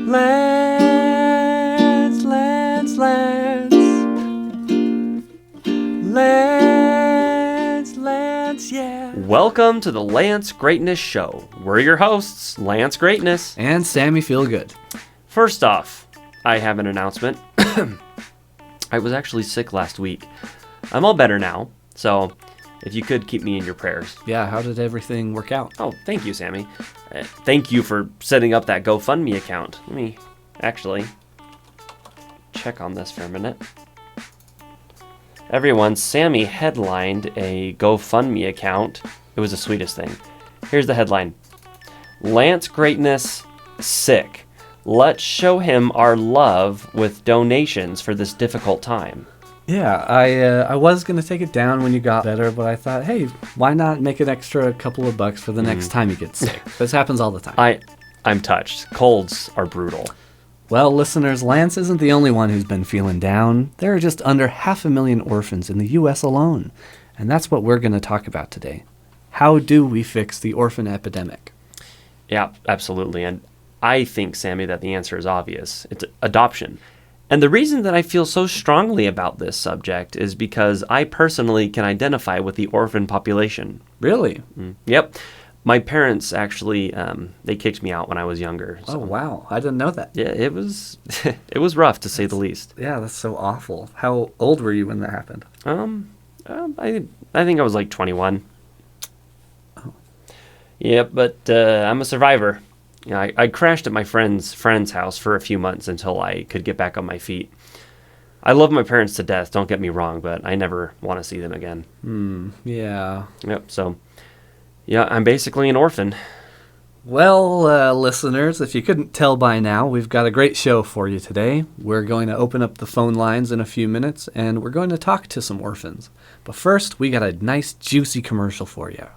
Lance, yeah. Welcome to the Lance Greatness Show. We're your hosts, Lance Greatness and Sammy Feelgood. First off, I have an announcement. I was actually sick last week. I'm all better now, so if you could keep me in your prayers. Yeah, how did everything work out? Oh, thank you, Sammy. Thank you for setting up that GoFundMe account. Let me actually check on this for a minute. Everyone, Sammy headlined a GoFundMe account. It was the sweetest thing. Here's the headline. Lance Greatness sick. Let's show him our love with donations for this difficult time. Yeah, I was going to take it down when you got better, but I thought, hey, why not make an extra couple of bucks for the next time you get sick? This happens all the time. I'm touched. Colds are brutal. Well, listeners, Lance isn't the only one who's been feeling down. There are just under 500,000 orphans in the U.S. alone. And that's what we're going to talk about today. How do we fix the orphan epidemic? Yeah, absolutely. And I think, Sammy, that the answer is obvious. It's adoption. And the reason that I feel so strongly about this subject is because I personally can identify with the orphan population. Really? Yep. My parents actually, they kicked me out when I was younger. So. Oh, wow. I didn't know that. Yeah, it was it was rough, to say the least. Yeah, that's so awful. How old were you when that happened? I think I was like 21. Oh. Yeah, but I'm a survivor. I crashed at my friend's house for a few months until I could get back on my feet. I love my parents to death, don't get me wrong, but I never want to see them again. Yeah. Yep, so... yeah, I'm basically an orphan. Well, listeners, if you couldn't tell by now, we've got a great show for you today. We're going to open up the phone lines in a few minutes, and we're going to talk to some orphans. But first, we got a nice, juicy commercial for you.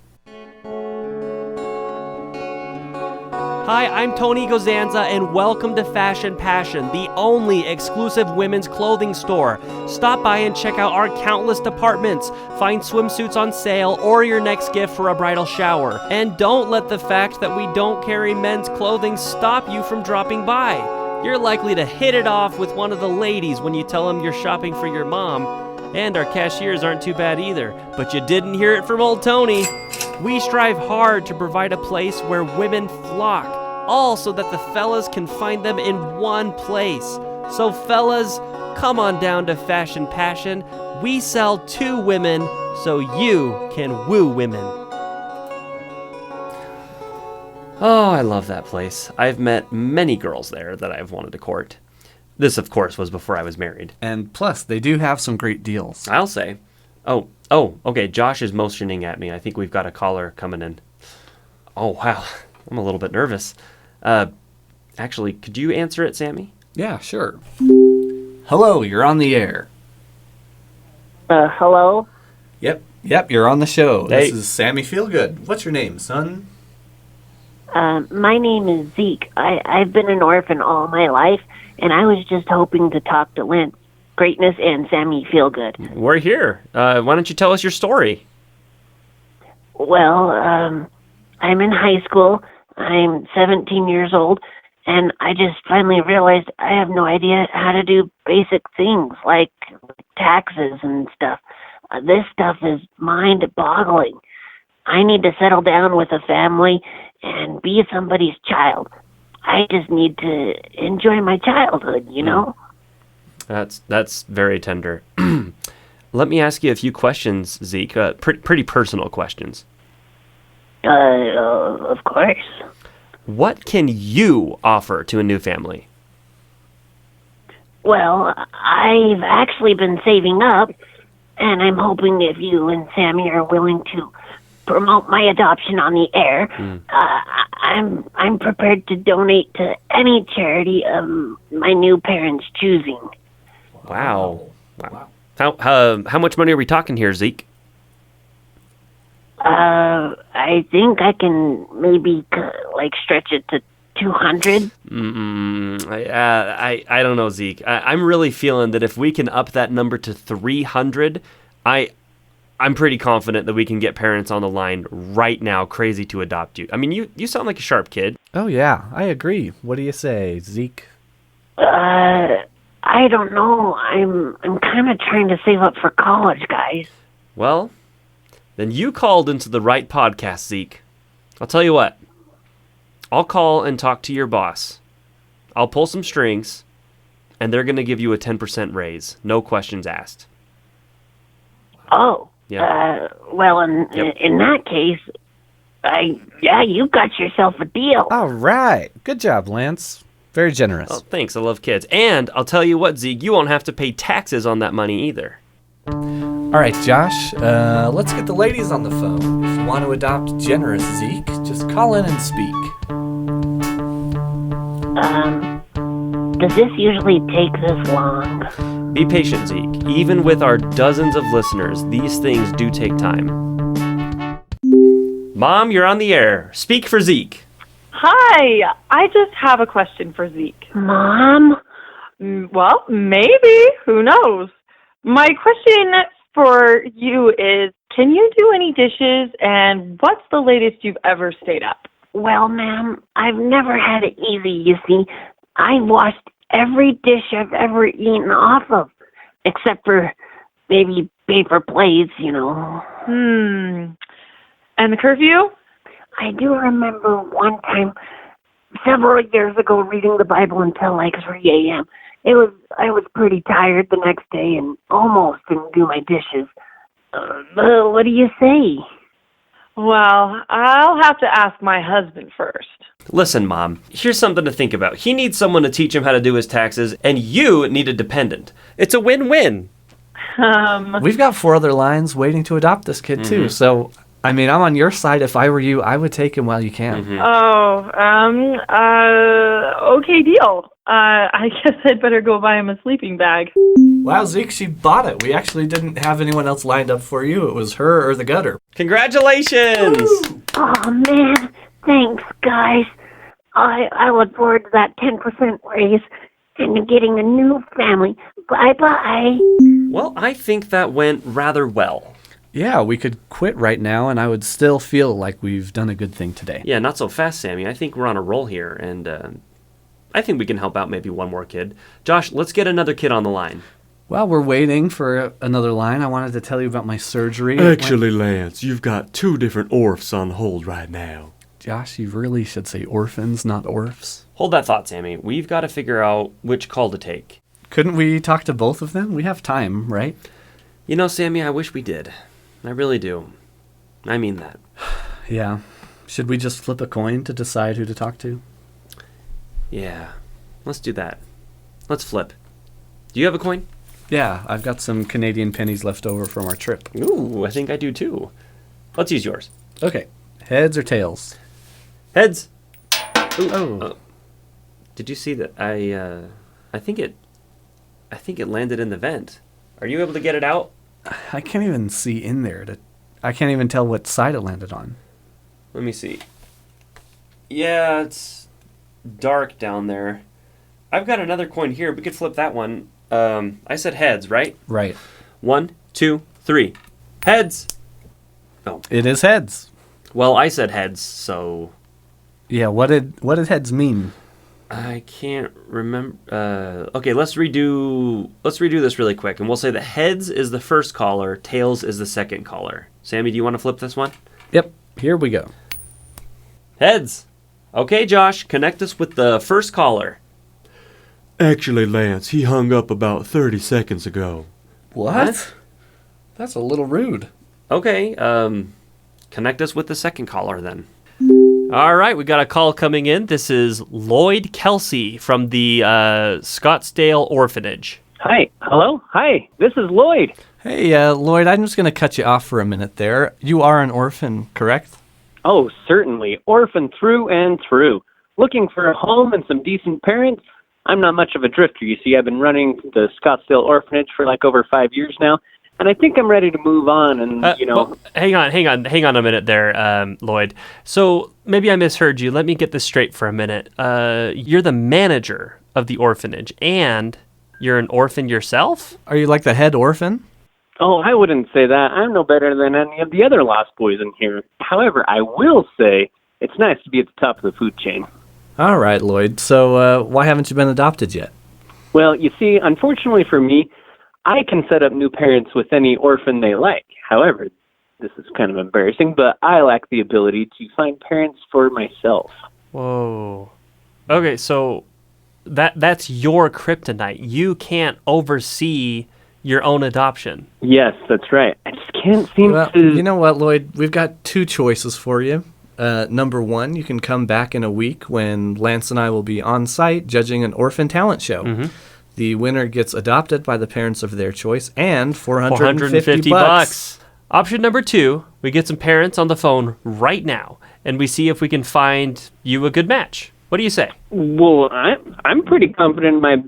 Hi, I'm Tony Gozanza, and welcome to Fashion Passion, the only exclusive women's clothing store. Stop by and check out our countless departments. Find swimsuits on sale or your next gift for a bridal shower. And don't let the fact that we don't carry men's clothing stop you from dropping by. You're likely to hit it off with one of the ladies when you tell them you're shopping for your mom. And our cashiers aren't too bad either. But you didn't hear it from old Tony. We strive hard to provide a place where women flock, all so that the fellas can find them in one place. So fellas, come on down to Fashion Passion. We sell to women so you can woo women. Oh, I love that place. I've met many girls there that I've wanted to court. This, of course, was before I was married. And plus, they do have some great deals. I'll say. Oh, okay, Josh is motioning at me. I think we've got a caller coming in. Oh, wow. I'm a little bit nervous. Actually, could you answer it, Sammy? Yeah, sure. Hello, you're on the air. Hello? Yep, you're on the show. Hey. This is Sammy Feelgood. What's your name, son? My name is Zeke. I've been an orphan all my life, and I was just hoping to talk to Lance Greatness and Sammy Feelgood. We're here. Why don't you tell us your story? Well, I'm in high school. I'm 17 years old, and I just finally realized I have no idea how to do basic things like taxes and stuff. This stuff is mind-boggling. I need to settle down with a family and be somebody's child. I just need to enjoy my childhood, you know? That's very tender. Let me ask you a few questions, Zeke. Pretty personal questions. Of course. What can you offer to a new family? Well, I've actually been saving up, and I'm hoping if you and Sammy are willing to promote my adoption on the air, I'm prepared to donate to any charity of my new parents' choosing. Wow. How much money are we talking here, Zeke? I think I can maybe stretch it to 200. I don't know, Zeke. I'm really feeling that if we can up that number to 300, I'm pretty confident that we can get parents on the line right now crazy to adopt you. I mean, you sound like a sharp kid. Oh, yeah, I agree. What do you say, Zeke? I don't know. I'm kind of trying to save up for college, guys. Well, then you called into the right podcast, Zeke. I'll tell you what. I'll call and talk to your boss. I'll pull some strings, and they're going to give you a 10% raise. No questions asked. Oh. Yeah. Well, in that case, you've got yourself a deal. All right. Good job, Lance. Very generous. Oh, thanks. I love kids. And I'll tell you what, Zeke, you won't have to pay taxes on that money either. All right, Josh, let's get the ladies on the phone. If you want to adopt generous Zeke, just call in and speak. Does this usually take this long? Be patient, Zeke. Even with our dozens of listeners, these things do take time. Mom, you're on the air. Speak for Zeke. Hi, I just have a question for Zeke. Mom? Well, maybe. Who knows? My question for you is, can you do any dishes, and what's the latest you've ever stayed up? Well, ma'am, I've never had it easy, you see. I washed every dish I've ever eaten off of, except for maybe paper plates, you know. And the curfew? I do remember one time, several years ago, reading the Bible until like 3 a.m. I was pretty tired the next day and almost didn't do my dishes. What do you say? Well, I'll have to ask my husband first. Listen, Mom, here's something to think about. He needs someone to teach him how to do his taxes, and you need a dependent. It's a win-win. We've got 4 other lines waiting to adopt this kid, too, so... I mean, I'm on your side. If I were you, I would take him while you can. Okay, deal. I guess I'd better go buy him a sleeping bag. Wow, Zeke, she bought it. We actually didn't have anyone else lined up for you. It was her or the gutter. Congratulations! Woo! Oh, man. Thanks, guys. I look forward to that 10% raise and to getting a new family. Bye-bye. Well, I think that went rather well. Yeah, we could quit right now, and I would still feel like we've done a good thing today. Yeah, not so fast, Sammy. I think we're on a roll here, and I think we can help out maybe one more kid. Josh, let's get another kid on the line. While we're waiting for another line, I wanted to tell you about my surgery. Actually, Lance, you've got 2 different orphs on hold right now. Josh, you really should say orphans, not orphs. Hold that thought, Sammy. We've got to figure out which call to take. Couldn't we talk to both of them? We have time, right? You know, Sammy, I wish we did. I really do. I mean that. Yeah. Should we just flip a coin to decide who to talk to? Yeah. Let's do that. Let's flip. Do you have a coin? Yeah, I've got some Canadian pennies left over from our trip. Ooh, I think I do too. Let's use yours. Okay. Heads or tails? Heads. Ooh. Oh. Did you see that? I think it landed in the vent. Are you able to get it out? I can't even see in there. I can't even tell what side it landed on. Let me see. Yeah, it's dark down there. I've got another coin here. We could flip that one. I said heads, right? Right. 1, 2, 3. Heads! Oh. It is heads. Well, I said heads, so... Yeah, what did heads mean? I can't remember. Okay, let's redo this really quick, and we'll say that heads is the first caller, tails is the second caller. Sammy, do you want to flip this one? Yep, here we go. Heads. Okay, Josh, connect us with the first caller. Actually, Lance, he hung up about 30 seconds ago. What? That's a little rude. Okay, connect us with the second caller then. All right, we got a call coming in. This is Lloyd Kelsey from the Scottsdale Orphanage. Hi. Hello? Hi. This is Lloyd. Hey, Lloyd, I'm just going to cut you off for a minute there. You are an orphan, correct? Oh, certainly. Orphan through and through. Looking for a home and some decent parents? I'm not much of a drifter, you see. I've been running the Scottsdale Orphanage for like over 5 years now, and I think I'm ready to move on and, Well, hang on a minute there, Lloyd. So maybe I misheard you. Let me get this straight for a minute. You're the manager of the orphanage, and you're an orphan yourself? Are you like the head orphan? Oh, I wouldn't say that. I'm no better than any of the other lost boys in here. However, I will say it's nice to be at the top of the food chain. All right, Lloyd. So why haven't you been adopted yet? Well, you see, unfortunately for me, I can set up new parents with any orphan they like. However, this is kind of embarrassing, but I lack the ability to find parents for myself. Whoa. Okay, so that's your kryptonite. You can't oversee your own adoption. Yes, that's right. I just can't seem Well, to... you know what, Lloyd? We've got two choices for you. Number one, you can come back in a week when Lance and I will be on site judging an orphan talent show. Mm-hmm. The winner gets adopted by the parents of their choice and $450 $450. Option number 2, we get some parents on the phone right now, and we see if we can find you a good match. What do you say? Well, I'm pretty confident in my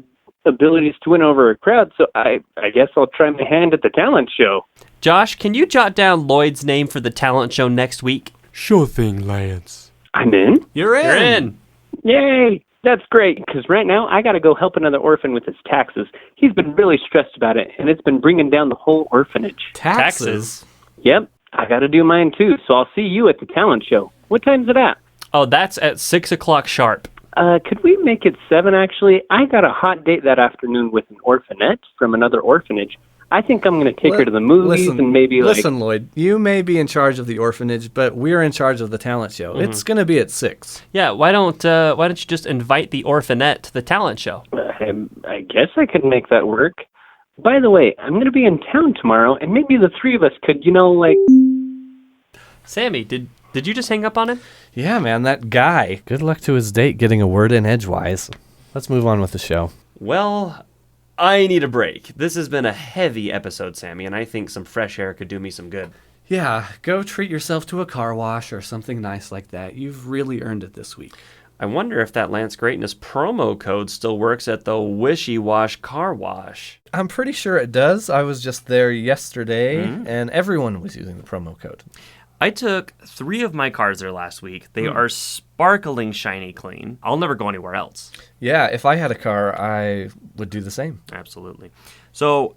abilities to win over a crowd, so I guess I'll try my hand at the talent show. Josh, can you jot down Lloyd's name for the talent show next week? Sure thing, Lance. I'm in? You're in. You're in. Yay! That's great, because right now I gotta go help another orphan with his taxes. He's been really stressed about it, and it's been bringing down the whole orphanage. Taxes? Yep, I gotta do mine too, so I'll see you at the talent show. What time's it at? Oh, that's at 6 o'clock sharp. Could we make it 7, actually? I got a hot date that afternoon with an orphanette from another orphanage. I think I'm going to take her to the movies and maybe Listen, Lloyd, you may be in charge of the orphanage, but we're in charge of the talent show. Mm-hmm. It's going to be at 6. Yeah, why don't you just invite the orphanette to the talent show? I guess I could make that work. By the way, I'm going to be in town tomorrow, and maybe the three of us could, Sammy, did you just hang up on him? Yeah, man, that guy. Good luck to his date getting a word in edgewise. Let's move on with the show. Well, I need a break. This has been a heavy episode, Sammy, and I think some fresh air could do me some good. Yeah, go treat yourself to a car wash or something nice like that. You've really earned it this week. I wonder if that Lance Greatness promo code still works at the Wishy Wash Car Wash. I'm pretty sure it does. I was just there yesterday, and everyone was using the promo code. I took 3 of my cars there last week. They are sparkling shiny clean. I'll never go anywhere else. Yeah, if I had a car, I would do the same. Absolutely. So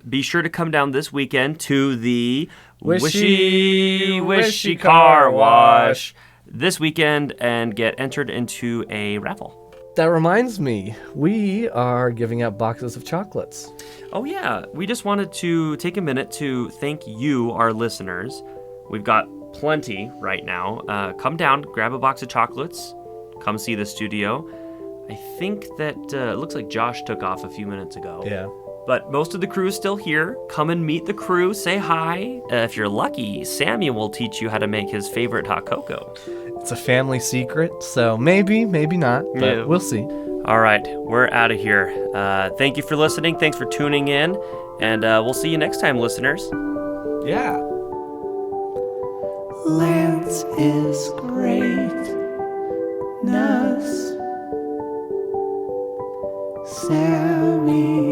be sure to come down this weekend to the Wishy Car Wash this weekend and get entered into a raffle. That reminds me, we are giving out boxes of chocolates. Oh, yeah. We just wanted to take a minute to thank you, our listeners. We've got plenty right now. Come down, grab a box of chocolates, come see the studio. I think that it looks like Josh took off a few minutes ago. Yeah. But most of the crew is still here. Come and meet the crew, say hi. If you're lucky, Sammy will teach you how to make his favorite hot cocoa. It's a family secret, so maybe not, but Yeah. we'll see. All right, we're out of here. Thank you for listening. Thanks for tuning in. And we'll see you next time, listeners. Yeah. Lance is greatness. Sammy